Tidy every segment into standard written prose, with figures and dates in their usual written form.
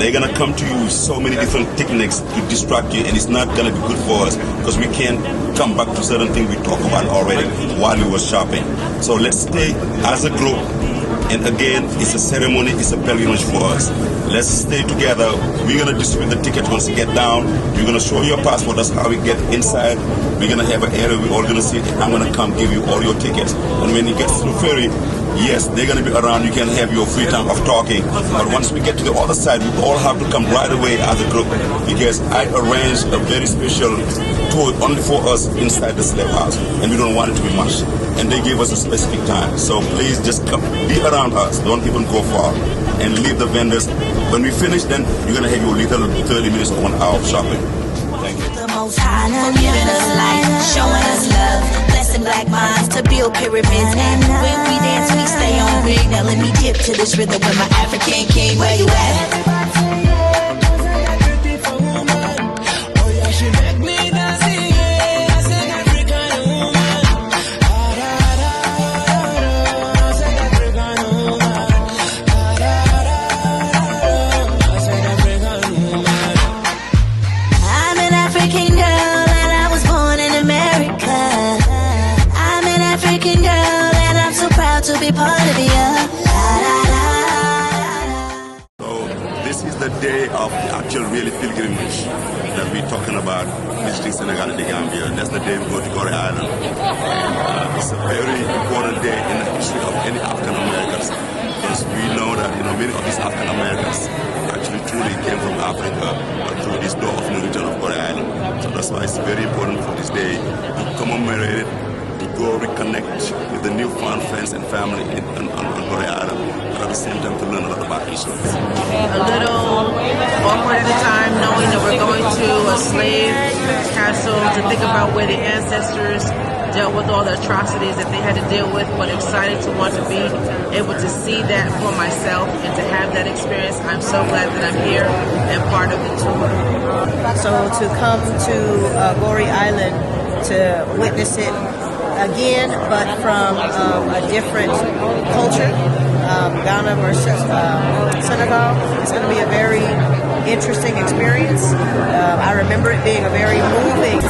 they're gonna come to you with so many different techniques to distract you, and it's not gonna be good for us because we can't come back to certain things we talked about already while we were shopping. So let's stay as a group. And again, it's a ceremony, it's a pilgrimage for us. Let's stay together. We're gonna distribute the ticket once you get down. You're gonna show your passport, that's how we get inside. We're gonna have an area we're all gonna sit. I'm gonna come give you all your tickets. And when you get to the ferry, yes, they're gonna be around. You can have your free time of talking. But once we get to the other side, we all have to come right away as a group because I arranged a very special tour only for us inside the slave house, and we don't want it to be much. And they gave us a specific time. So please just come, be around us. Don't even go far. And leave the vendors. When we finish, then you're going to have your little 30 minutes or 1 hour of shopping. Thank you. The most high, giving us life, showing us love, blessing black minds to build pyramids. And when we dance, we stay on grid. Now let me dip to this rhythm with my African king. Where you at? To be part of you. So this is the day of actual really pilgrimage that we're talking about, visiting Senegal and the Gambia. That's the day we go to Goree Island. And it's a very important day in the history of any African Americans, because we know that many of these African Americans actually truly came from Africa through this door of no return of Goree Island. So that's why it's very important for this day to commemorate it, to go reconnect with the newfound friends and family on Goree Island, but at the same time to learn a lot about history. A little awkward at the time, knowing that we're going to a slave castle to think about where the ancestors dealt with all the atrocities that they had to deal with, but excited to want to be able to see that for myself and to have that experience. I'm so glad that I'm here and part of the tour. So to come to Goree Island to witness it again, but from a different culture, Ghana versus Senegal. It's going to be a very interesting experience. I remember it being a very moving.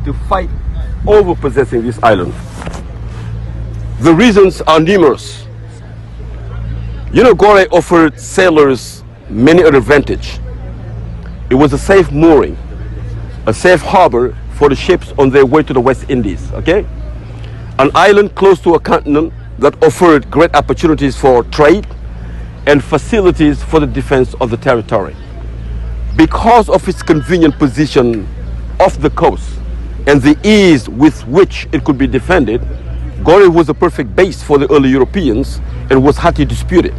To fight over possessing this island. The reasons are numerous. Goree offered sailors many an advantage. It was a safe mooring, a safe harbor for the ships on their way to the West Indies, okay? An island close to a continent that offered great opportunities for trade and facilities for the defense of the territory. Because of its convenient position off the coast and the ease with which it could be defended, Goree was a perfect base for the early Europeans and was hotly disputed.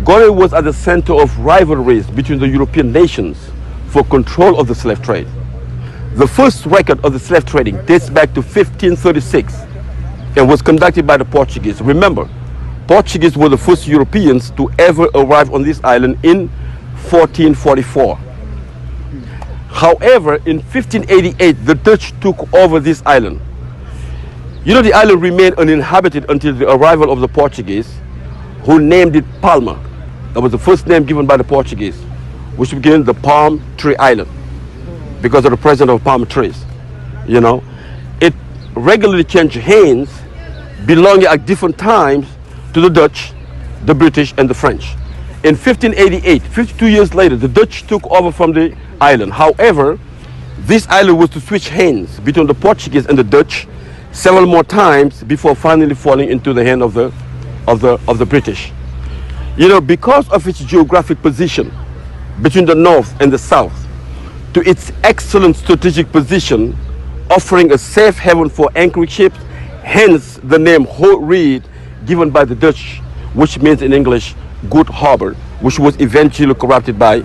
Goree was at the center of rivalries between the European nations for control of the slave trade. The first record of the slave trading dates back to 1536 and was conducted by the Portuguese. Remember, Portuguese were the first Europeans to ever arrive on this island in 1444. However, in 1588, the Dutch took over this island. You know, the island remained uninhabited until the arrival of the Portuguese, who named it Palma. That was the first name given by the Portuguese, which became the Palm Tree Island, because of the presence of palm trees. You know, it regularly changed hands, belonging at different times to the Dutch, the British, and the French. In 1588, 52 years later, the Dutch took over from the island. However, this island was to switch hands between the Portuguese and the Dutch several more times before finally falling into the hand of the British. You know, because of its geographic position between the north and the south, to its excellent strategic position, offering a safe haven for anchoring ships, hence the name Goree, given by the Dutch, which means in English good harbor, which was eventually corrupted by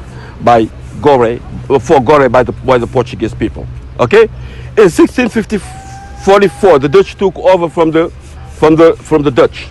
Goree by the Portuguese people. Okay, in 1644, the Dutch took over from the Dutch.